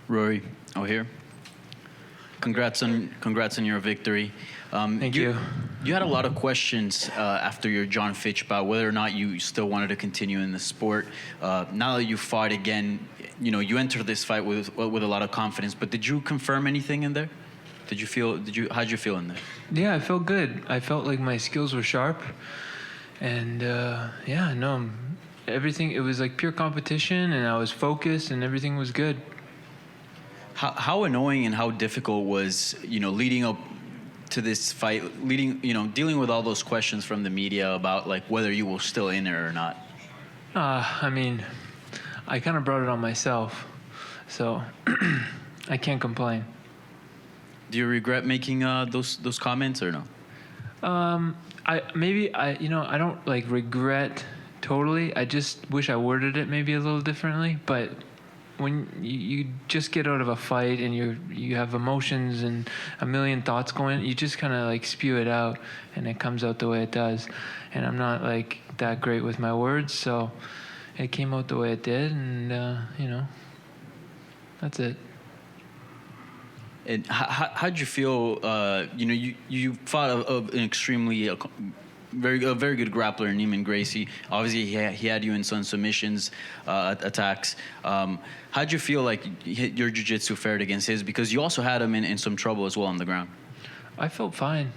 Rory, here. Congrats on your victory. Thank you. You had a lot of questions after your John Fitch bout, whether or not you still wanted to continue in the sport. Now that you fought again, you entered this fight with a lot of confidence. But did you confirm anything in there? How'd you feel in there? Yeah, I felt good. I felt like my skills were sharp, and everything. It was like pure competition, and I was focused, and everything was good. How annoying and how difficult was leading up to this fight, dealing with all those questions from the media about like whether you were still in it or not? I mean, I kind of brought it on myself, so I can't complain. Do you regret making those comments or no? I don't like regret totally. I just wish I worded it maybe a little differently. But when you just get out of a fight and you have emotions and a million thoughts going, you just kind of like spew it out, and it comes out the way it does. And I'm not like that great with my words, so it came out the way it did, and that's it. And how'd you feel? You fought an extremely very good grappler, Neiman Gracie. Obviously, he had you in some submissions, attacks. How'd you feel like your jiu-jitsu fared against his? Because you also had him in some trouble as well on the ground. I felt fine.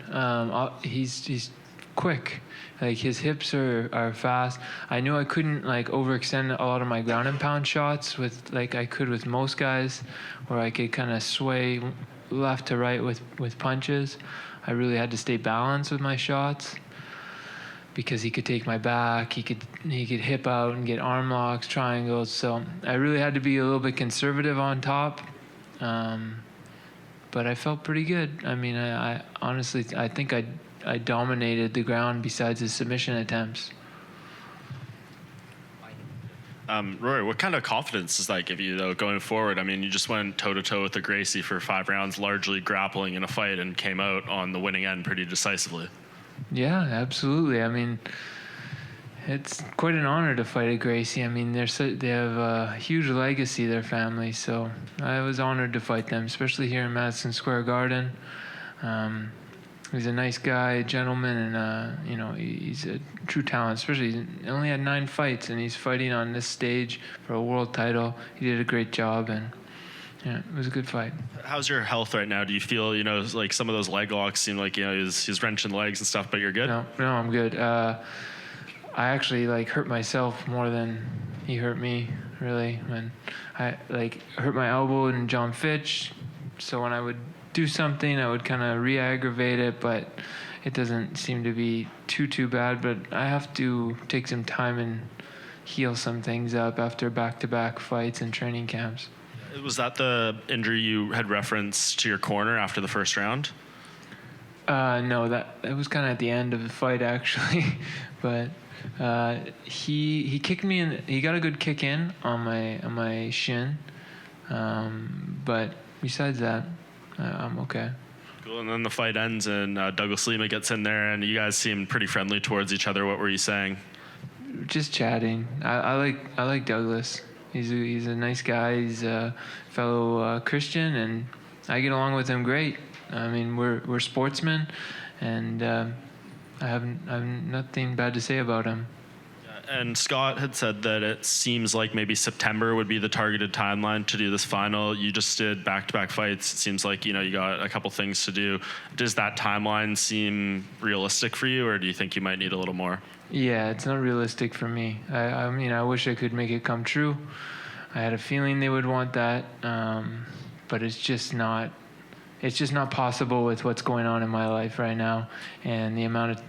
He's quick. Like his hips are fast. I knew I couldn't like overextend a lot of my ground and pound shots with like I could with most guys, where I could kind of sway left to right with punches. I really had to stay balanced with my shots because he could take my back. He could hip out and get arm locks, triangles. So I really had to be a little bit conservative on top. But I felt pretty good. I mean, I honestly think I dominated the ground besides his submission attempts. Rory, what kind of confidence does that give you, though, going forward? I mean, you just went toe-to-toe with the Gracie for 5 rounds, largely grappling in a fight, and came out on the winning end pretty decisively. Yeah, absolutely. I mean, it's quite an honor to fight a Gracie. I mean, they have a huge legacy, their family, so I was honored to fight them, especially here in Madison Square Garden. He's a nice guy, a gentleman, and he's a true talent. Especially, he only had 9 fights, and he's fighting on this stage for a world title. He did a great job, and yeah, it was a good fight. How's your health right now? Do you feel, like some of those leg locks seem like, he's wrenching legs and stuff, but you're good? No, I'm good. I actually hurt myself more than he hurt me, really. When I hurt my elbow in John Fitch, so when I would do something, I would kind of re-aggravate it, but it doesn't seem to be too bad. But I have to take some time and heal some things up after back-to-back fights and training camps. Was that the injury you had referenced to your corner after the first round? No, that was kind of at the end of the fight, actually. But he kicked me in. He got a good kick in on my shin. But besides that, I'm okay. Cool. And then the fight ends, and Douglas Lima gets in there, and you guys seem pretty friendly towards each other. What were you saying? Just chatting. I like Douglas. He's a nice guy. He's a fellow Christian, and I get along with him great. I mean, we're sportsmen, and I have nothing bad to say about him. And Scott had said that it seems like maybe September would be the targeted timeline to do this final. You just did back-to-back fights. It seems like, you got a couple things to do. Does that timeline seem realistic for you, or do you think you might need a little more? Yeah, it's not realistic for me. I mean, I wish I could make it come true. I had a feeling they would want that, but it's just not possible with what's going on in my life right now. And the amount of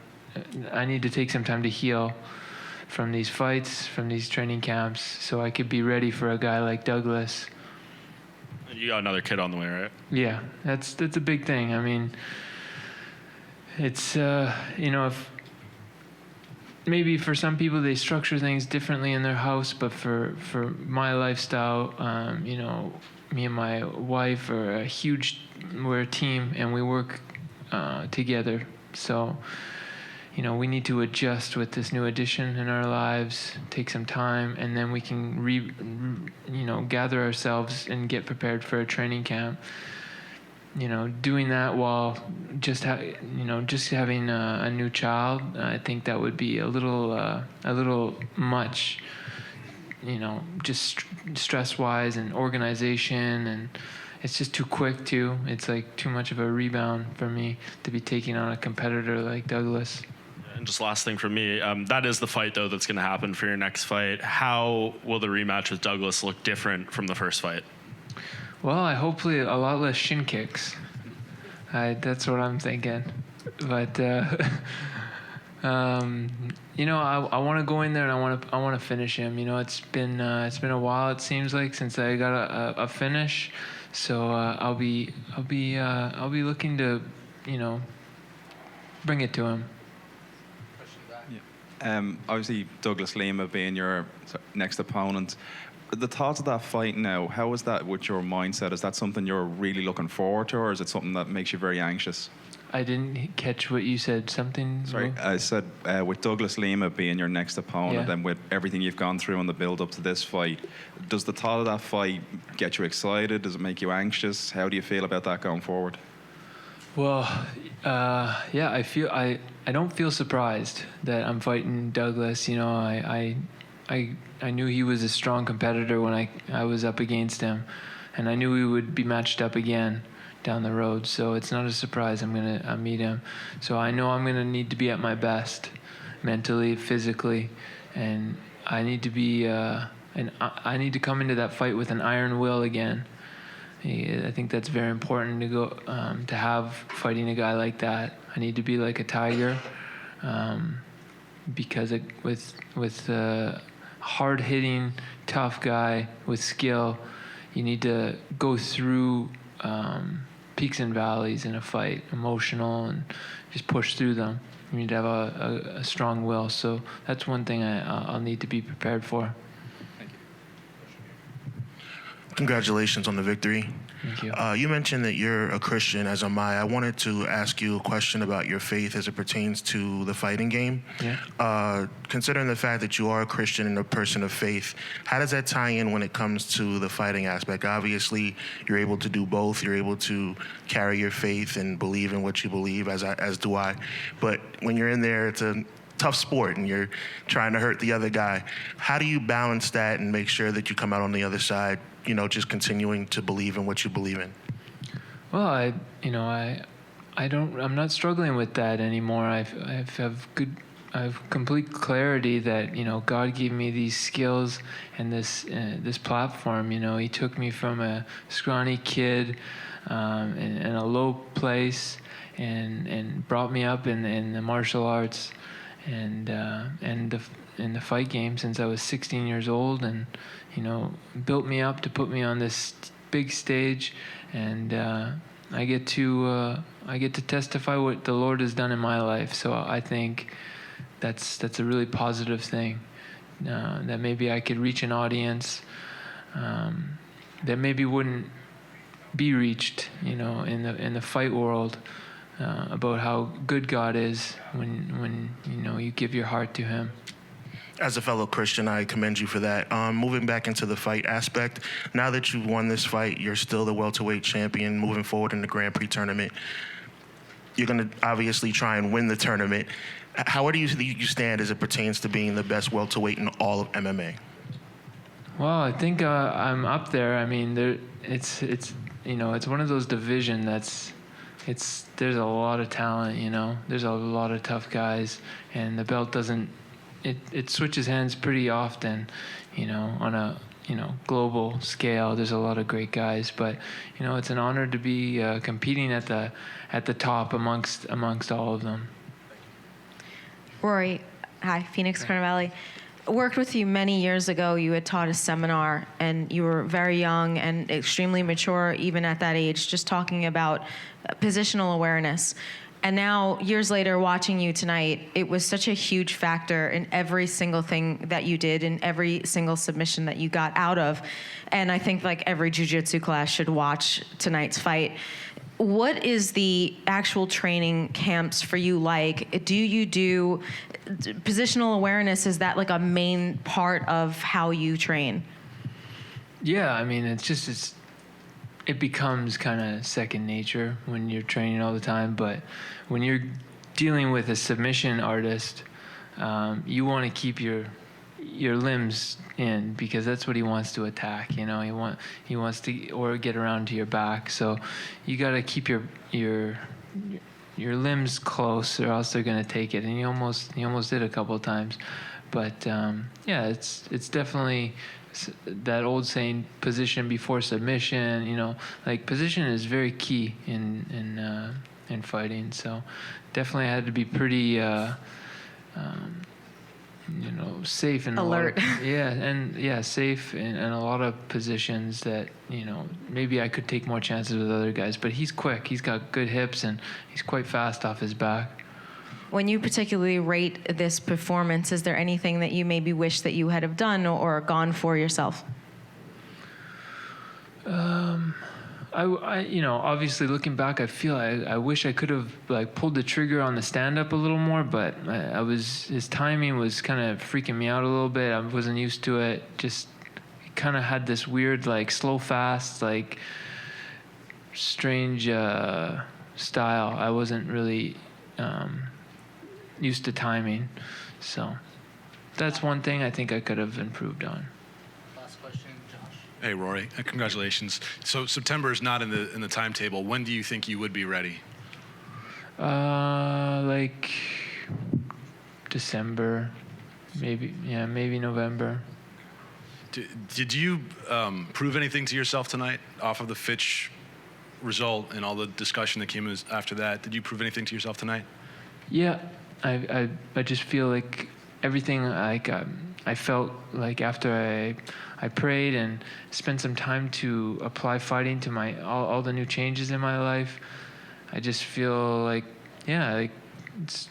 I need to take some time to heal from these fights, from these training camps, so I could be ready for a guy like Douglas. And you got another kid on the way, right? Yeah, that's a big thing. I mean, it's if maybe for some people they structure things differently in their house, but for my lifestyle, me and my wife we're a team, and we work together. So we need to adjust with this new addition in our lives, take some time, and then we can gather ourselves and get prepared for a training camp. Doing that while just having a new child, I think that would be a little much, just stress-wise and organization, and it's just too quick too. It's like too much of a rebound for me to be taking on a competitor like Douglas. And just last thing for me, that is the fight though that's going to happen for your next fight. How will the rematch with Douglas look different from the first fight? Well, hopefully a lot less shin kicks. That's what I'm thinking. But I want to go in there and I want to finish him. It's been a while, it seems like, since I got a finish. So I'll be looking to bring it to him. Obviously, Douglas Lima being your next opponent. The thoughts of that fight now, how is that with your mindset? Is that something you're really looking forward to, or is it something that makes you very anxious? I didn't catch what you said. Something? Sorry, I said with Douglas Lima being your next opponent, and with everything you've gone through in the build-up to this fight, does the thought of that fight get you excited? Does it make you anxious? How do you feel about that going forward? Well, I don't feel surprised that I'm fighting Douglas. I knew he was a strong competitor when I was up against him, and I knew we would be matched up again down the road. So it's not a surprise I'm gonna meet him. So I know I'm gonna need to be at my best, mentally, physically, and I need to be I need to come into that fight with an iron will again. I think that's very important to go to have fighting a guy like that. I need to be like a tiger, because with hard-hitting, tough guy with skill, you need to go through peaks and valleys in a fight, emotional, and just push through them. You need to have a strong will. So that's one thing I'll need to be prepared for. Congratulations on the victory. Thank you. You mentioned that you're a Christian, as am I. I wanted to ask you a question about your faith as it pertains to the fighting game. Yeah. Considering the fact that you are a Christian and a person of faith, how does that tie in when it comes to the fighting aspect? Obviously, you're able to do both. You're able to carry your faith and believe in what you believe, as do I. But when you're in there, it's a tough sport and you're trying to hurt the other guy. How do you balance that and make sure that you come out on the other side, just continuing to believe in what you believe in? Well, I'm not struggling with that anymore. I have complete clarity that God gave me these skills and this platform. He took me from a scrawny kid in a low place and brought me up in the martial arts and in the fight game since I was 16 years old, and built me up to put me on this big stage, and I get to testify what the Lord has done in my life. So I think that's a really positive thing, that maybe I could reach an audience that maybe wouldn't be reached, in the fight world, about how good God is when you give your heart to Him. As a fellow Christian, I commend you for that. Moving back into the fight aspect, now that you've won this fight, you're still the welterweight champion. Moving forward in the Grand Prix tournament, you're going to obviously try and win the tournament. How do you stand as it pertains to being the best welterweight in all of MMA? Well, I think I'm up there. I mean, it's one of those division there's a lot of talent. There's a lot of tough guys, and the belt doesn't. It switches hands pretty often, on a global scale. There's a lot of great guys, but it's an honor to be competing at the top amongst all of them. Rory, hi, Phoenix Carnivale. Worked with you many years ago. You had taught a seminar, and you were very young and extremely mature, even at that age, just talking about positional awareness. And now, years later, watching you tonight, it was such a huge factor in every single thing that you did, in every single submission that you got out of. And I think like every jiu-jitsu class should watch tonight's fight. what is the actual training camps for you like? Do you do positional awareness? Is that like a main part of how you train? Yeah, I mean, it becomes kind of second nature when you're training all the time. But when you're dealing with a submission artist, you want to keep your limbs in, because that's what he wants to attack. You know, he wants to, or get around to your back. So you got to keep your limbs close, or else they're gonna take it. And he almost did a couple of times. But yeah, it's definitely that old saying, position before submission. You know, like position is very key in fighting. So definitely I had to be pretty safe and alert. Safe in a lot of positions that, maybe I could take more chances with other guys. But he's quick. He's got good hips, and he's quite fast off his back. When you particularly rate this performance, is there anything that you maybe wish that you had have done or gone for yourself? Obviously looking back, I feel I wish I could have pulled the trigger on the stand-up a little more, but his timing was kind of freaking me out a little bit. I wasn't used to it. Just kind of had this weird slow fast strange style. I wasn't really used to timing, so that's one thing I think I could have improved on. Hey, Rory, congratulations. So September is not in the timetable. When do you think you would be ready? December, maybe November. Did you prove anything to yourself tonight off of the Fitch result and all the discussion that came after that? Did you prove anything to yourself tonight? Yeah, I just feel like everything I felt like after I prayed and spent some time to apply fighting to all the new changes in my life. I just feel it's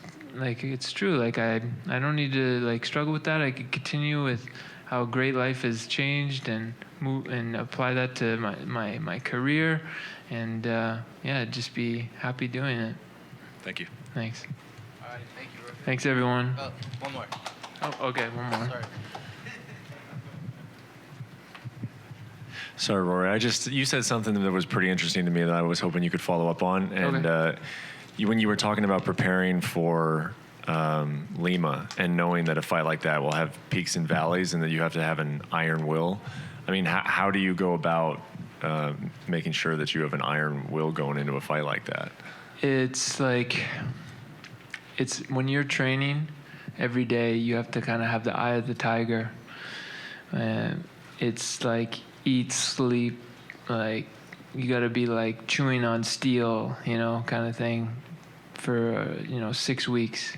true. I don't need to struggle with that. I could continue with how great life has changed and move and apply that to my career, and just be happy doing it. Thank you. Thanks. All right, thank you, Rory. Thanks, everyone. One more. Oh, okay, one more. Sorry. Sorry, Rory. You said something that was pretty interesting to me that I was hoping you could follow up on. And Okay. When you were talking about preparing for Lima and knowing that a fight like that will have peaks and valleys and that you have to have an iron will, I mean, how do you go about making sure that you have an iron will going into a fight like that? It's when you're training every day, you have to kind of have the eye of the tiger. It's eat, sleep, you got to be chewing on steel, kind of thing for 6 weeks,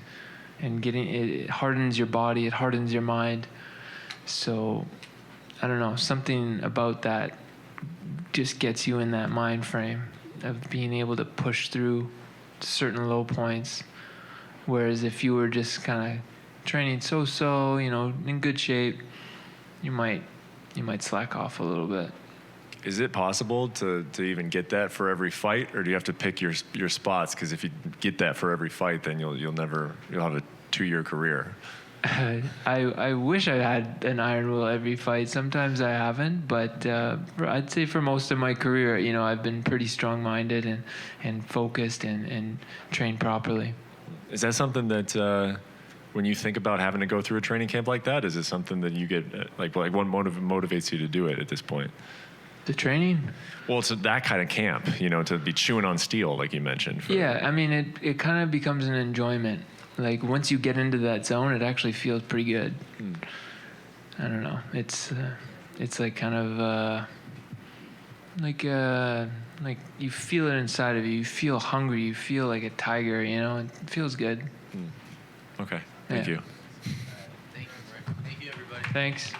and it hardens your body, it hardens your mind. So I don't know, something about that just gets you in that mind frame of being able to push through certain low points. Whereas if you were just kind of training so, in good shape, you might slack off a little bit. Is it possible to even get that for every fight, or do you have to pick your spots? Because if you get that for every fight, then you'll have a 2-year career. I wish I had an iron will every fight. Sometimes I haven't, but I'd say for most of my career, I've been pretty strong-minded and focused and trained properly. Is that something that when you think about having to go through a training camp like that, is it something that you get what motivates you to do it at this point? The training? Well, it's that kind of camp, to be chewing on steel, like you mentioned. Yeah, I mean, it kind of becomes an enjoyment. Once you get into that zone, it actually feels pretty good. I don't know. It's kind of you feel it inside of you. You feel hungry. You feel like a tiger. It feels good. Okay. Thank you. Thank you, everybody. Thanks.